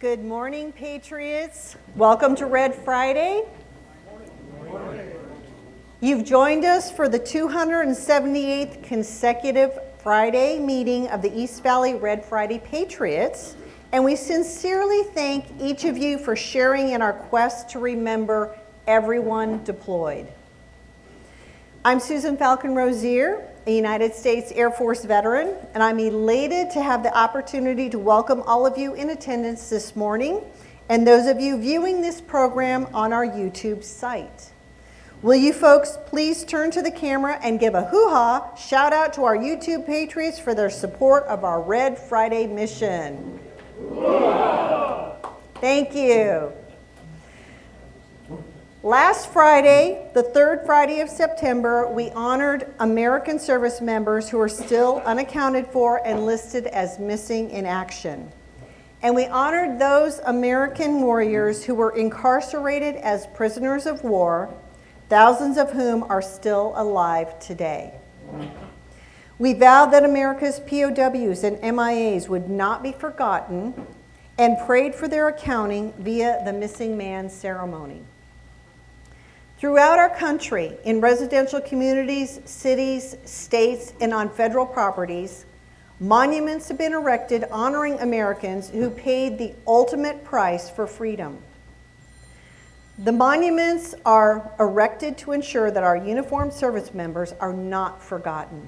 Good morning, Patriots. Welcome to Red Friday. You've joined us for the 278th consecutive Friday meeting of the East Valley Red Friday Patriots, and we sincerely thank each of you for sharing in our quest to remember everyone deployed. I'm Susan Falcon Rozier, a United States Air Force veteran, and I'm elated to have the opportunity to welcome all of you in attendance this morning and those of you viewing this program on our YouTube site. Will you folks please turn to the camera and give a hoo-ha shout out to our YouTube Patriots for their support of our Red Friday mission. Thank you. Last Friday, the third Friday of September, we honored American service members who are still unaccounted for and listed as missing in action. And we honored those American warriors who were incarcerated as prisoners of war, thousands of whom are still alive today. We vowed that America's POWs and MIAs would not be forgotten and prayed for their accounting via the Missing Man ceremony. Throughout our country, in residential communities, cities, states, and on federal properties, monuments have been erected honoring Americans who paid the ultimate price for freedom. The monuments are erected to ensure that our uniformed service members are not forgotten.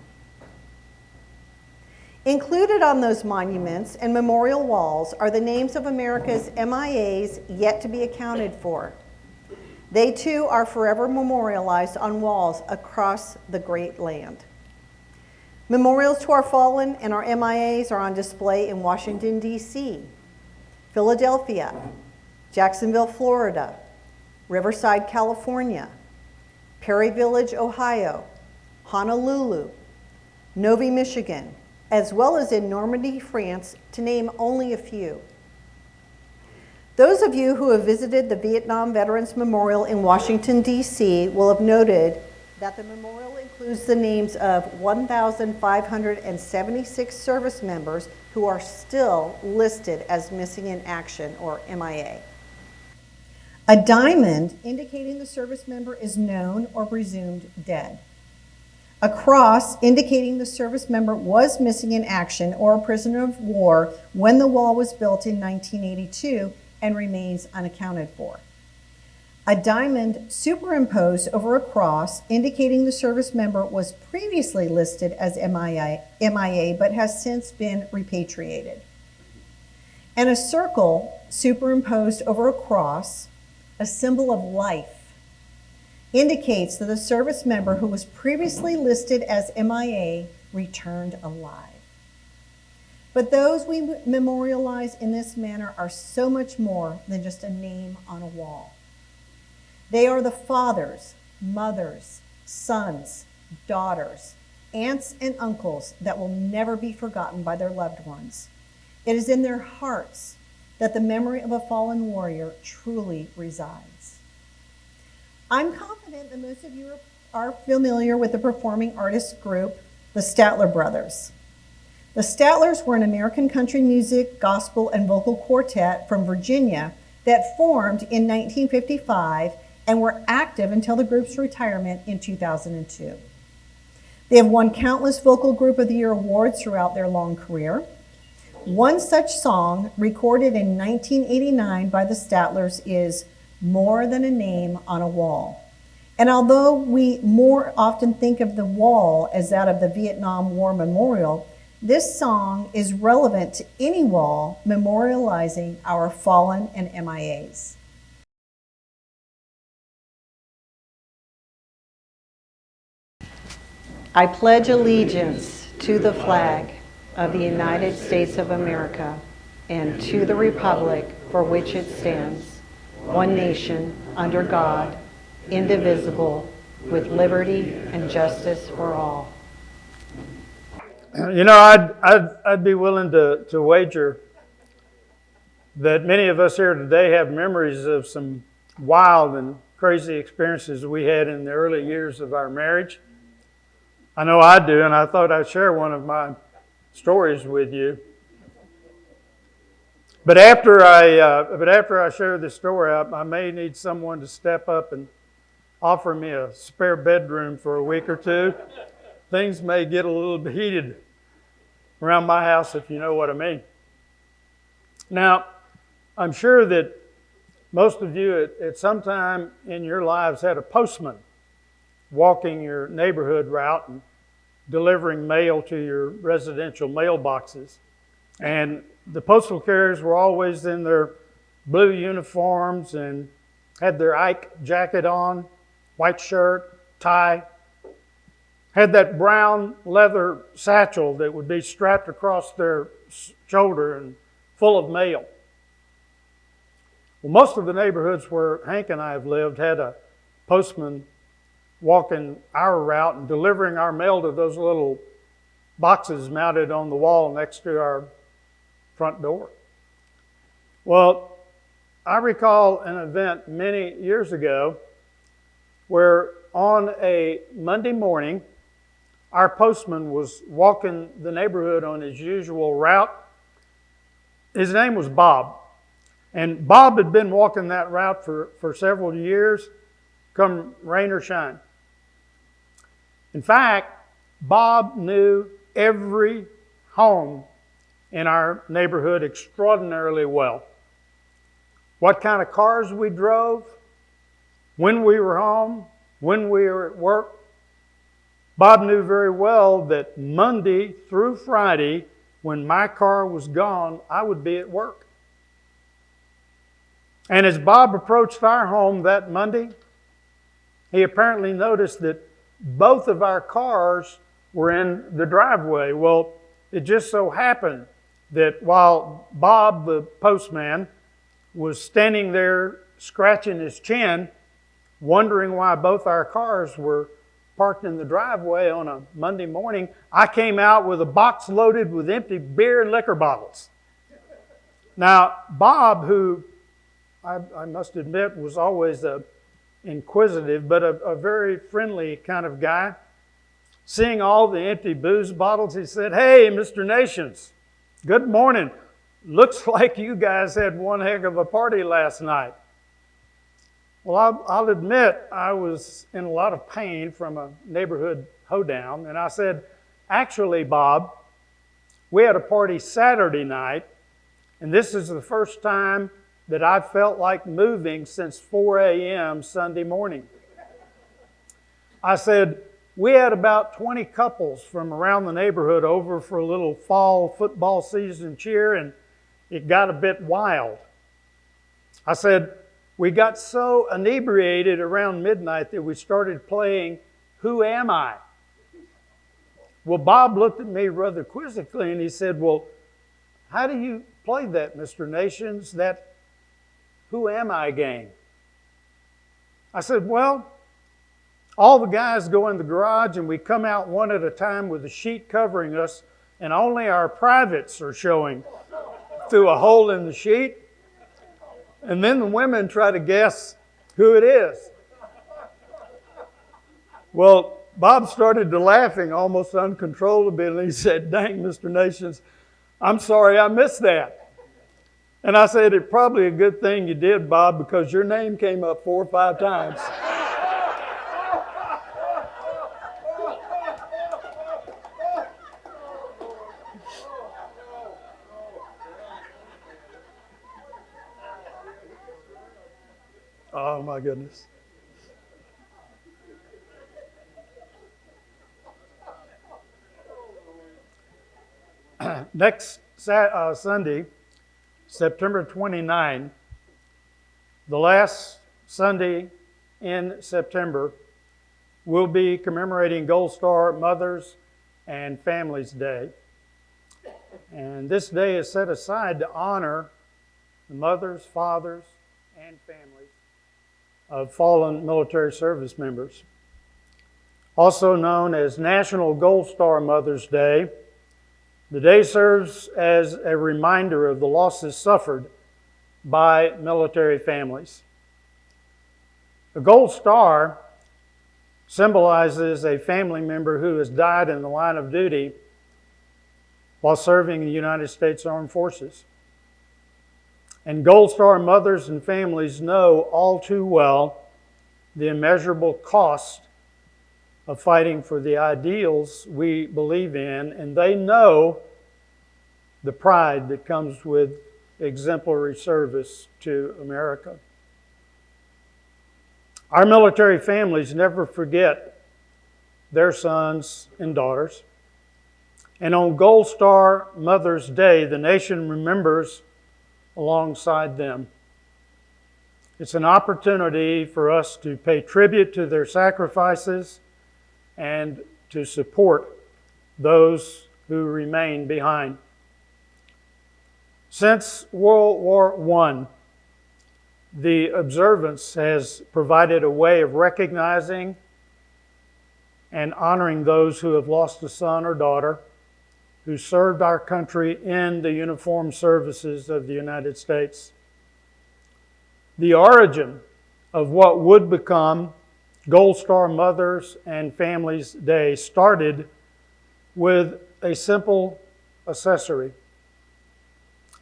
Included on those monuments and memorial walls are the names of America's MIAs yet to be accounted for. They too are forever memorialized on walls across the great land. Memorials to our fallen and our MIAs are on display in Washington, D.C., Philadelphia, Jacksonville, Florida, Riverside, California, Perry Village, Ohio, Honolulu, Novi, Michigan, as well as in Normandy, France, to name only a few. Those of you who have visited the Vietnam Veterans Memorial in Washington, D.C. will have noted that the memorial includes the names of 1,576 service members who are still listed as missing in action, or MIA. A diamond indicating the service member is known or presumed dead. A cross indicating the service member was missing in action or a prisoner of war when the wall was built in 1982 and remains unaccounted for. A diamond superimposed over a cross indicating the service member was previously listed as MIA but has since been repatriated. And a circle superimposed over a cross, a symbol of life, indicates that the service member who was previously listed as MIA returned alive. But those we memorialize in this manner are so much more than just a name on a wall. They are the fathers, mothers, sons, daughters, aunts, and uncles that will never be forgotten by their loved ones. It is in their hearts that the memory of a fallen warrior truly resides. I'm confident that most of you are familiar with the performing artist group, the Statler Brothers. The Statlers were an American country music, gospel, and vocal quartet from Virginia that formed in 1955 and were active until the group's retirement in 2002. They have won countless Vocal Group of the Year awards throughout their long career. One such song, recorded in 1989 by the Statlers, is More Than a Name on a Wall. And although we more often think of the wall as that of the Vietnam War Memorial, this song is relevant to any wall memorializing our fallen and MIAs. I pledge allegiance to the flag of the United States of America and to the republic for which it stands, one nation, under God, indivisible, with liberty and justice for all. You know, I'd be willing to wager that many of us here today have memories of some wild and crazy experiences we had in the early years of our marriage. I know I do, and I thought I'd share one of my stories with you. But after I share this story, I may need someone to step up and offer me a spare bedroom for a week or two. Things may get a little bit heated around my house, if you know what I mean. Now, I'm sure that most of you at some time in your lives had a postman walking your neighborhood route and delivering mail to your residential mailboxes. And the postal carriers were always in their blue uniforms and had their Ike jacket on, white shirt, tie, had that brown leather satchel that would be strapped across their shoulder and full of mail. Well, most of the neighborhoods where Hank and I have lived had a postman walking our route and delivering our mail to those little boxes mounted on the wall next to our front door. Well, I recall an event many years ago where on a Monday morning, our postman was walking the neighborhood on his usual route. His name was Bob. And Bob had been walking that route for several years, come rain or shine. In fact, Bob knew every home in our neighborhood extraordinarily well. What kind of cars we drove, when we were home, when we were at work. Bob knew very well that Monday through Friday, when my car was gone, I would be at work. And as Bob approached our home that Monday, he apparently noticed that both of our cars were in the driveway. Well, it just so happened that while Bob, the postman, was standing there scratching his chin, wondering why both our cars were parked in the driveway on a Monday morning, I came out with a box loaded with empty beer and liquor bottles. Now, Bob, who I must admit was always inquisitive, but a very friendly kind of guy, seeing all the empty booze bottles, he said, "Hey, Mr. Nations, good morning. Looks like you guys had one heck of a party last night." Well, I'll admit I was in a lot of pain from a neighborhood hoedown, and I said, "Actually, Bob, we had a party Saturday night, and this is the first time that I've felt like moving since 4 a.m. Sunday morning." I said, "We had about 20 couples from around the neighborhood over for a little fall football season cheer, and it got a bit wild." I said, "We got so inebriated around midnight that we started playing Who Am I?" Well, Bob looked at me rather quizzically and he said, "Well, how do you play that, Mr. Nations, that Who Am I game?" I said, "Well, all the guys go in the garage and we come out one at a time with a sheet covering us, and only our privates are showing through a hole in the sheet. And then the women try to guess who it is." Well, Bob started to laughing almost uncontrollably, and he said, "Dang, Mr. Nations, I'm sorry I missed that." And I said, "It's probably a good thing you did, Bob, because your name came up 4 or 5 times." Oh, my goodness. Next Sunday, September 29, the last Sunday in September, we'll be commemorating Gold Star Mothers and Families Day. And this day is set aside to honor the mothers, fathers, and families of fallen military service members. Also known as National Gold Star Mothers Day, the day serves as a reminder of the losses suffered by military families. The Gold Star symbolizes a family member who has died in the line of duty while serving in the United States Armed Forces. And Gold Star mothers and families know all too well the immeasurable cost of fighting for the ideals we believe in, and they know the pride that comes with exemplary service to America. Our military families never forget their sons and daughters. And on Gold Star Mother's Day, the nation remembers alongside them. It's an opportunity for us to pay tribute to their sacrifices and to support those who remain behind. Since World War I, the observance has provided a way of recognizing and honoring those who have lost a son or daughter who served our country in the uniformed services of the United States. The origin of what would become Gold Star Mothers and Families Day started with a simple accessory,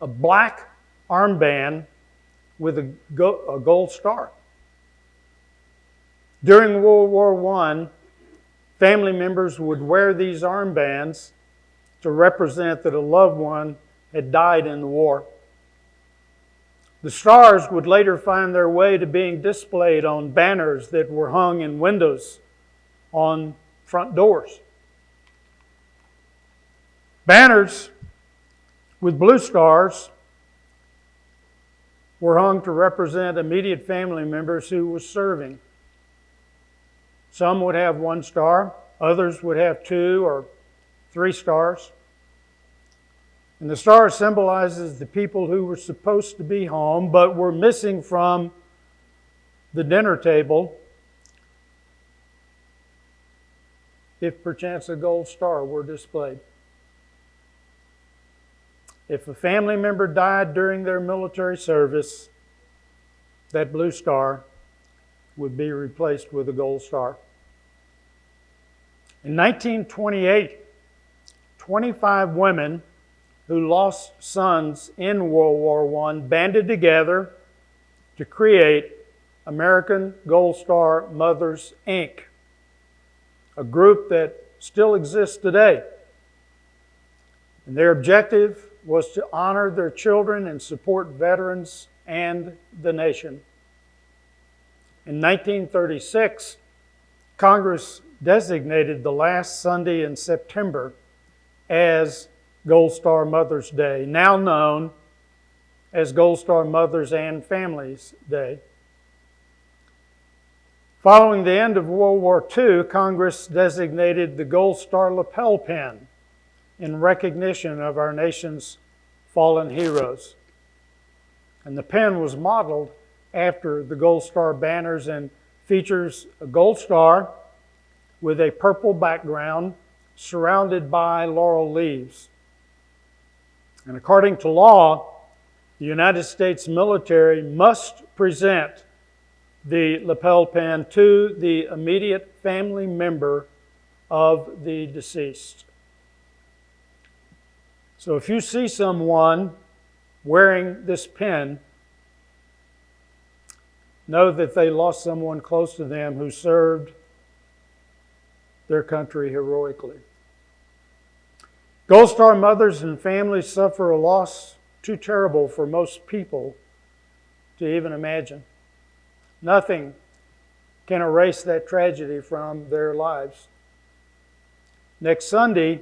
a black armband with a gold star. During World War I, family members would wear these armbands to represent that a loved one had died in the war. The stars would later find their way to being displayed on banners that were hung in windows on front doors. Banners with blue stars were hung to represent immediate family members who were serving. Some would have 1 star, others would have 2 or 3 stars. And the star symbolizes the people who were supposed to be home but were missing from the dinner table if perchance a gold star were displayed. If a family member died during their military service, that blue star would be replaced with a gold star. In 1928, 25 women who lost sons in World War I banded together to create American Gold Star Mothers, Inc., a group that still exists today. And their objective was to honor their children and support veterans and the nation. In 1936, Congress designated the last Sunday in September as Gold Star Mother's Day, now known as Gold Star Mothers and Families Day. Following the end of World War II, Congress designated the Gold Star lapel pin in recognition of our nation's fallen heroes. And the pin was modeled after the Gold Star banners and features a gold star with a purple background surrounded by laurel leaves. And according to law, the United States military must present the lapel pin to the immediate family member of the deceased. So if you see someone wearing this pin, know that they lost someone close to them who served their country heroically. Gold Star mothers and families suffer a loss too terrible for most people to even imagine. Nothing can erase that tragedy from their lives. Next Sunday,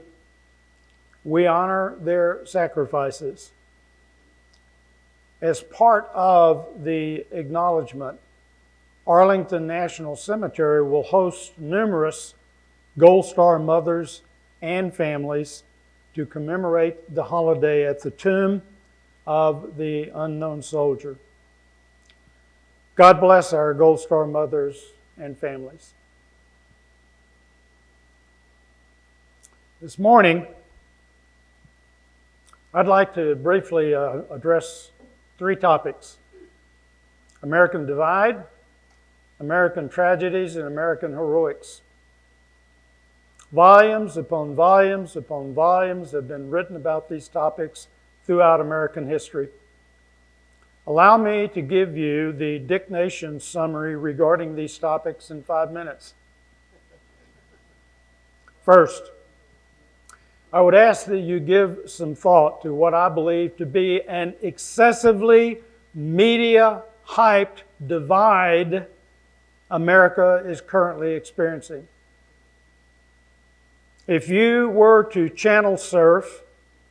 we honor their sacrifices. As part of the acknowledgement, Arlington National Cemetery will host numerous Gold Star mothers and families to commemorate the holiday at the tomb of the unknown soldier. God bless our Gold Star mothers and families. This morning, I'd like to briefly address 3 topics: American Divide, American Tragedies, and American Heroics. Volumes upon volumes upon volumes have been written about these topics throughout American history. Allow me to give you the Dick Nation summary regarding these topics in 5 minutes. First, I would ask that you give some thought to what I believe to be an excessively media-hyped divide America is currently experiencing. If you were to channel surf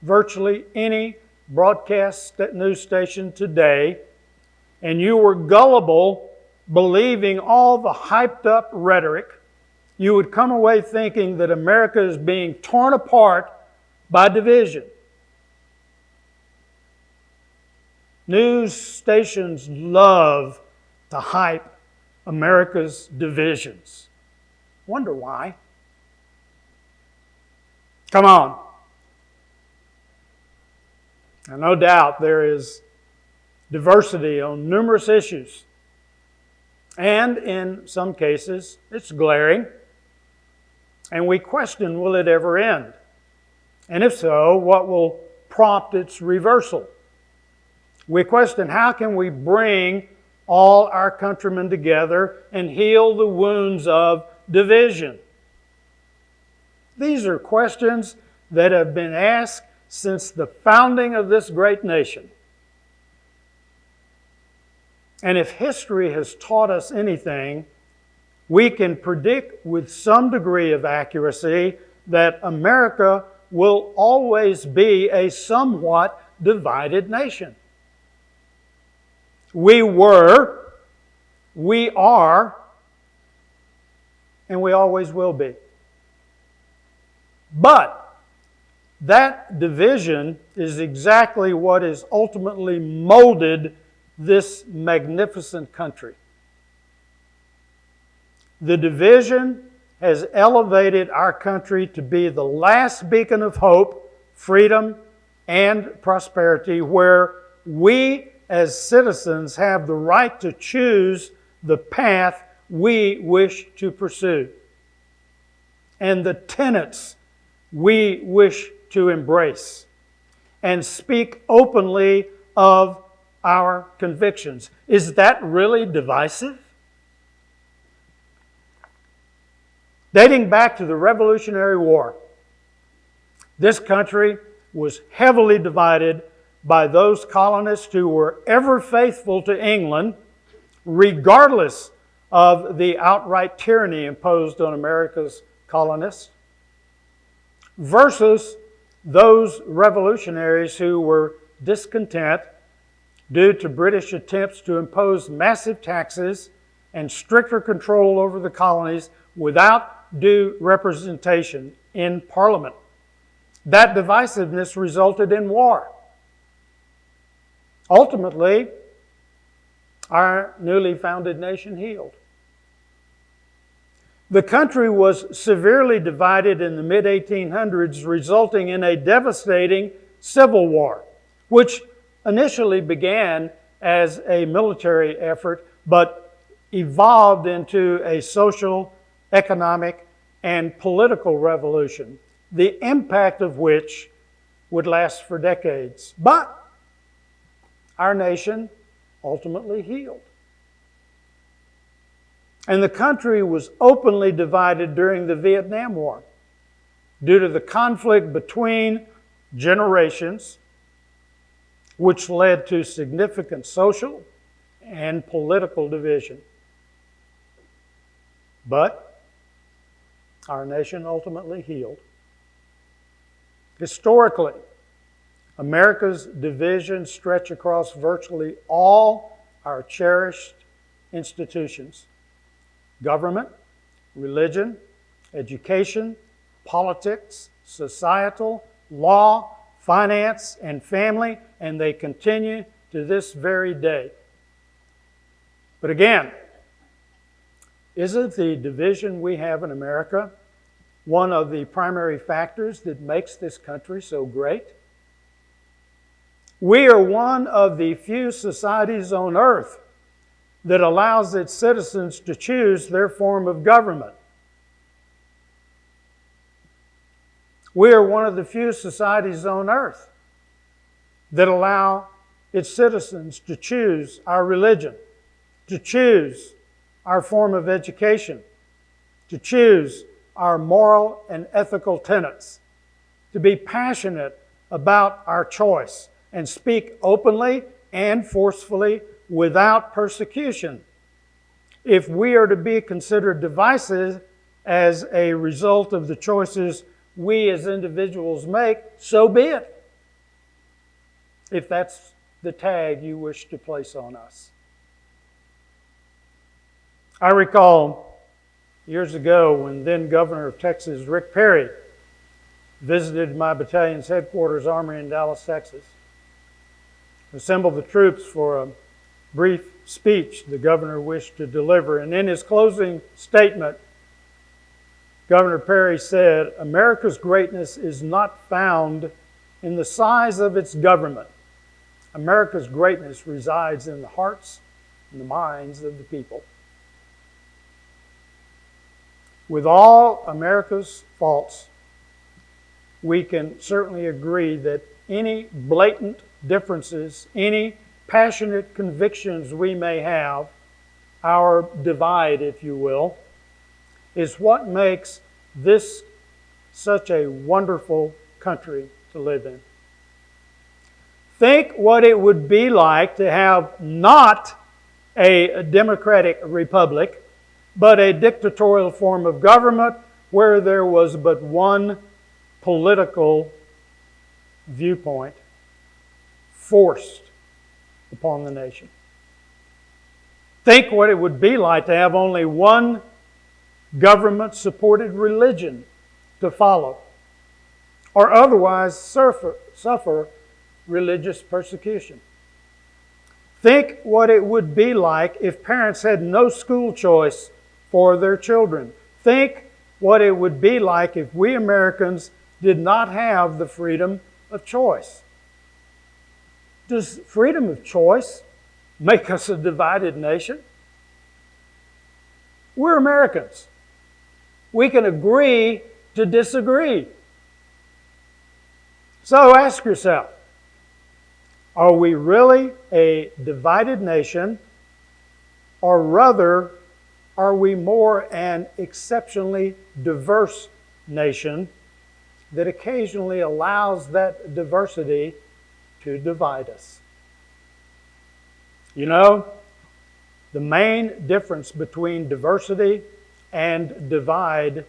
virtually any broadcast news station today, and you were gullible, believing all the hyped up rhetoric, you would come away thinking that America is being torn apart by division. News stations love to hype America's divisions. Wonder why? Come on. And no doubt there is diversity on numerous issues. And in some cases, it's glaring. And we question, will it ever end? And if so, what will prompt its reversal? We question, how can we bring all our countrymen together and heal the wounds of division? These are questions that have been asked since the founding of this great nation. And if history has taught us anything, we can predict with some degree of accuracy that America will always be a somewhat divided nation. We were, we are, and we always will be. But that division is exactly what has ultimately molded this magnificent country. The division has elevated our country to be the last beacon of hope, freedom, and prosperity, where we as citizens have the right to choose the path we wish to pursue and the tenets we wish to embrace, and speak openly of our convictions. Is that really divisive? Dating back to the Revolutionary War, this country was heavily divided by those colonists who were ever faithful to England, regardless of the outright tyranny imposed on America's colonists, versus those revolutionaries who were discontent due to British attempts to impose massive taxes and stricter control over the colonies without due representation in Parliament. That divisiveness resulted in war. Ultimately, our newly founded nation healed. The country was severely divided in the mid-1800s, resulting in a devastating civil war, which initially began as a military effort, but evolved into a social, economic, and political revolution, the impact of which would last for decades. But our nation ultimately healed. And the country was openly divided during the Vietnam War due to the conflict between generations, which led to significant social and political division. But our nation ultimately healed. Historically, America's divisions stretch across virtually all our cherished institutions: government, religion, education, politics, societal, law, finance, and family, and they continue to this very day. But again, isn't the division we have in America one of the primary factors that makes this country so great? We are one of the few societies on earth that allows its citizens to choose their form of government. We are one of the few societies on earth that allow its citizens to choose our religion, to choose our form of education, to choose our moral and ethical tenets, to be passionate about our choice and speak openly and forcefully without persecution. If we are to be considered divisive as a result of the choices we as individuals make, so be it, if that's the tag you wish to place on us. I recall years ago when then Governor of Texas, Rick Perry, visited my battalion's headquarters armory in Dallas, Texas, assembled the troops for a brief speech the governor wished to deliver. And in his closing statement, Governor Perry said, "America's greatness is not found in the size of its government. America's greatness resides in the hearts and the minds of the people." With all America's faults, we can certainly agree that any blatant differences, any passionate convictions we may have, our divide, if you will, is what makes this such a wonderful country to live in. Think what it would be like to have not a democratic republic, but a dictatorial form of government where there was but one political viewpoint forced upon the nation. Think what it would be like to have only one government-supported religion to follow, or otherwise suffer religious persecution. Think what it would be like if parents had no school choice for their children. Think what it would be like if we Americans did not have the freedom of choice. Does freedom of choice make us a divided nation? We're Americans. We can agree to disagree. So ask yourself, are we really a divided nation, or rather, are we more an exceptionally diverse nation that occasionally allows that diversity to divide us? You know, the main difference between diversity and divide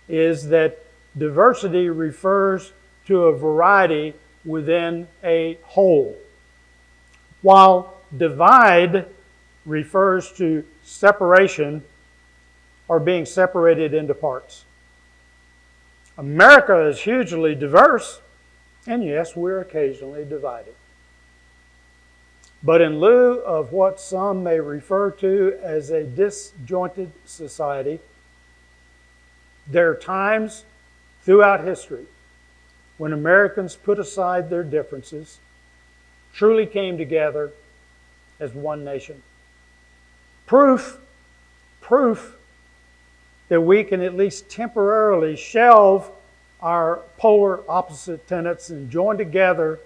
is that diversity refers to a variety within a whole, while divide refers to separation or being separated into parts. America is hugely diverse, and yes, we're occasionally divided. But in lieu of what some may refer to as a disjointed society, there are times throughout history when Americans put aside their differences, truly came together as one nation. Proof that we can at least temporarily shelve our polar opposite tenets and join together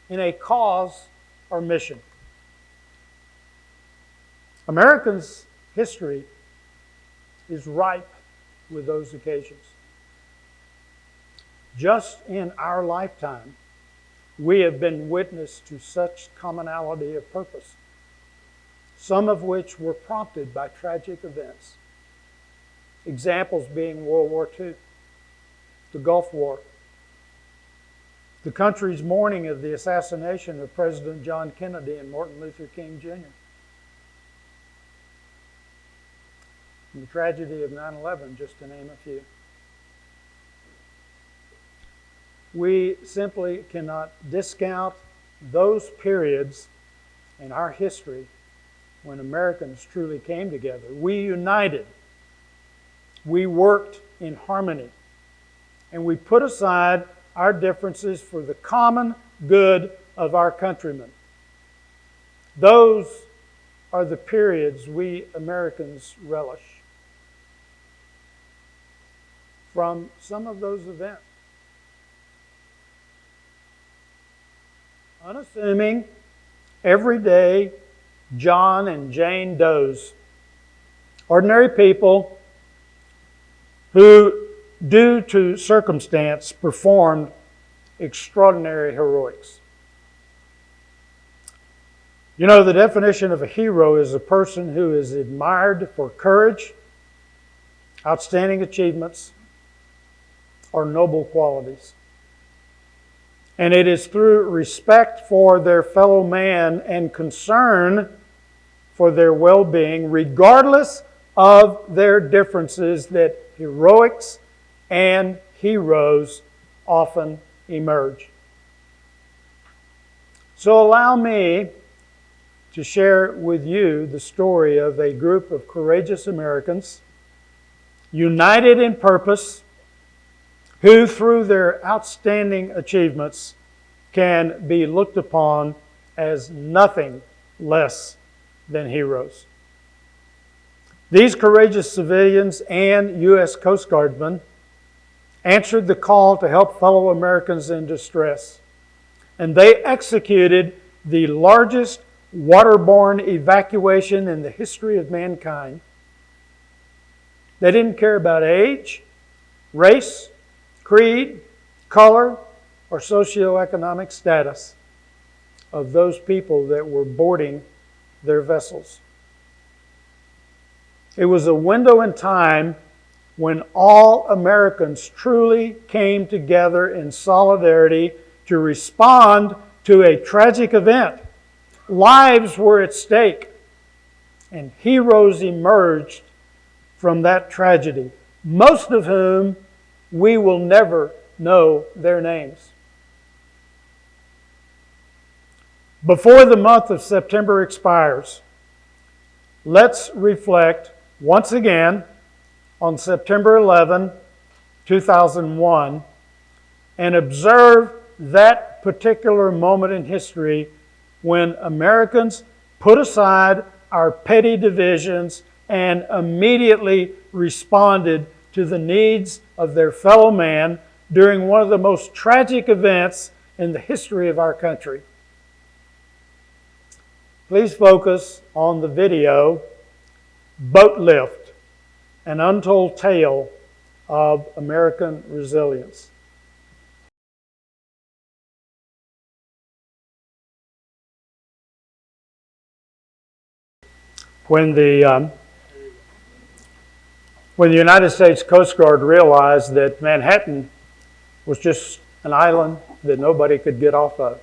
in a cause or mission. Americans' history is ripe with those occasions. Just in our lifetime, we have been witness to such commonality of purpose, some of which were prompted by tragic events. Examples being World War II, the Gulf War, the country's mourning of the assassination of President John Kennedy and Martin Luther King Jr., and the tragedy of 9/11, just to name a few. We simply cannot discount those periods in our history when Americans truly came together. We united, we worked in harmony, and we put aside our differences for the common good of our countrymen. Those are the periods we Americans relish. From some of those events, unassuming, everyday John and Jane Does. Ordinary people who, due to circumstance, performed extraordinary heroics. You know, the definition of a hero is a person who is admired for courage, outstanding achievements, or noble qualities. And it is through respect for their fellow man and concern for their well-being, regardless of their differences, that heroics and heroes often emerge. So allow me to share with you the story of a group of courageous Americans, united in purpose, who through their outstanding achievements can be looked upon as nothing less than heroes. These courageous civilians and U.S. Coast Guardsmen answered the call to help fellow Americans in distress, and they executed the largest waterborne evacuation in the history of mankind. They didn't care about age, race, creed, color, or socioeconomic status of those people that were boarding their vessels. It was a window in time when all Americans truly came together in solidarity to respond to a tragic event. Lives were at stake, and heroes emerged from that tragedy, most of whom we will never know their names. Before the month of September expires, let's reflect once again on September 11, 2001, and observe that particular moment in history when Americans put aside our petty divisions and immediately responded to the needs of their fellow man during one of the most tragic events in the history of our country. Please focus on the video, Boat Lift, an untold tale of American resilience. When the United States Coast Guard realized that Manhattan was just an island that nobody could get off of,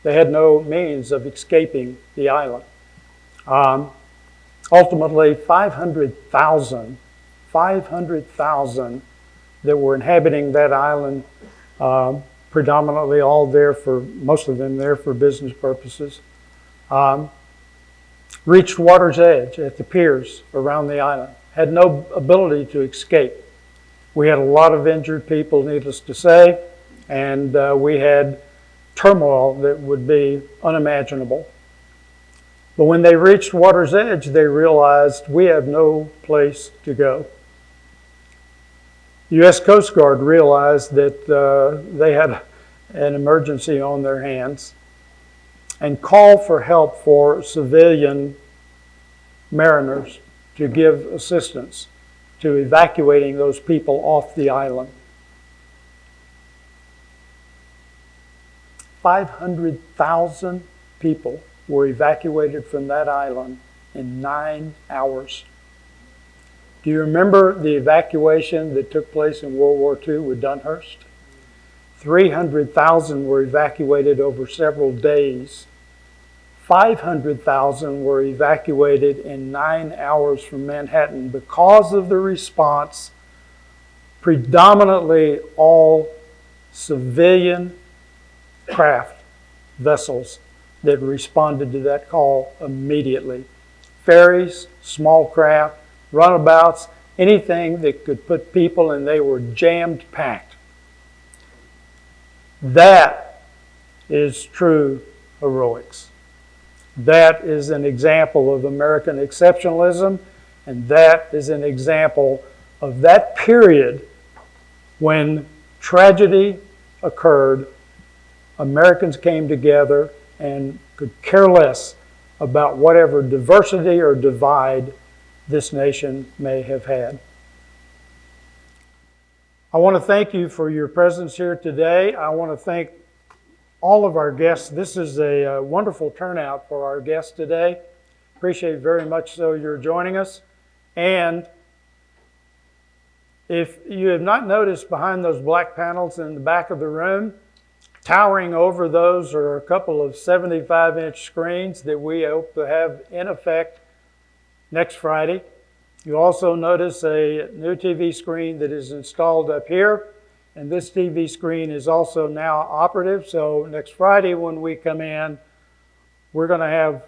they had no means of escaping the island. Ultimately, 500,000 that were inhabiting that island, predominantly most of them there for business purposes, reached water's edge at the piers around the island, had no ability to escape. We had a lot of injured people, needless to say, and we had turmoil that would be unimaginable. But when they reached water's edge, they realized we have no place to go. The U.S. Coast Guard realized that they had an emergency on their hands and called for help for civilian mariners to give assistance to evacuating those people off the island. 500,000 people were evacuated from that island in 9 hours. Do you remember the evacuation that took place in World War II with Dunhurst? 300,000 were evacuated over several days. 500,000 were evacuated in 9 hours from Manhattan because of the response, predominantly all civilian craft vessels that responded to that call immediately. Ferries, small craft, runabouts, anything that could put people, and they were jammed packed. That is true heroics. That is an example of American exceptionalism, and that is an example of that period when tragedy occurred Americans came together and could care less about whatever diversity or divide this nation may have had. I want to thank you for your presence here today. I want to thank all of our guests. This is a wonderful turnout for our guests today. Appreciate very much so you're joining us. And if you have not noticed, behind those black panels in the back of the room, towering over those are a couple of 75-inch screens that we hope to have in effect next Friday. You also notice a new TV screen that is installed up here, and this TV screen is also now operative. So next Friday when we come in, we're going to have,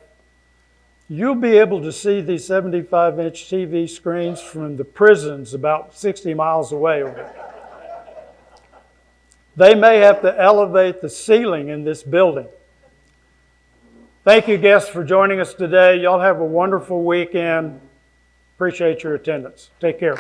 you'll be able to see these 75-inch TV screens from the prisons about 60 miles away. They may have to elevate the ceiling in this building. Thank you, guests, for joining us today. Y'all have a wonderful weekend. Appreciate your attendance. Take care.